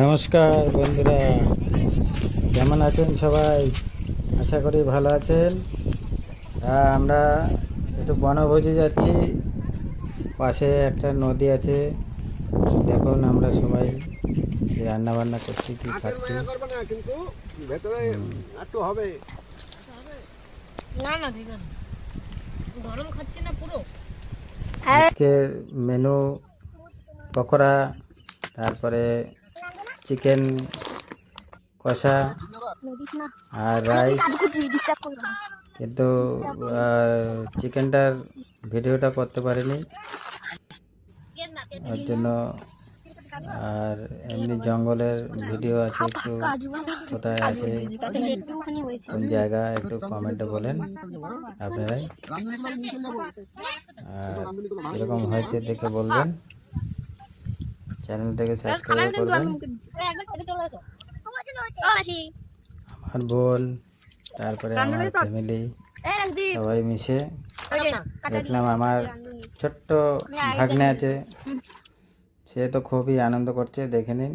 নমস্কার বন্ধুরা, কেমন আছেন সবাই? আশা করি ভালো আছেন। আমরা একটু বনভোজে যাচ্ছি। পাশে একটা নদী আছে, দেখুন আমরা সবাই রান্না বান্না করছি, কি খাচ্ছি। কিন্তু ভেতরে একটু হবে না না ঠিক আছে, গরম খাচ্ছে না পুরো। আজকের মেনু পকোড়া, তারপরে চিকেন কষা আর রাইস। কিন্তু চিকেনটার ভিডিওটা করতে পারিনি ওর জন্য। আর এমনি জঙ্গলের ভিডিও আছে, একটু কোথায় আছে কোন জায়গা একটু কমেন্টে বলেন আপনারাই। আর এরকম হয়েছে দেখে বলবেন, চ্যানেলটাকে সাবস্ক্রাইব করবেন। আমার বোন, তারপরে আমার ফ্যামিলি সবাই মিশে দেখলাম। আমার ছোট্ট ভাগ্নে আছে, সে তো খুবই আনন্দ করছে, দেখে নিন।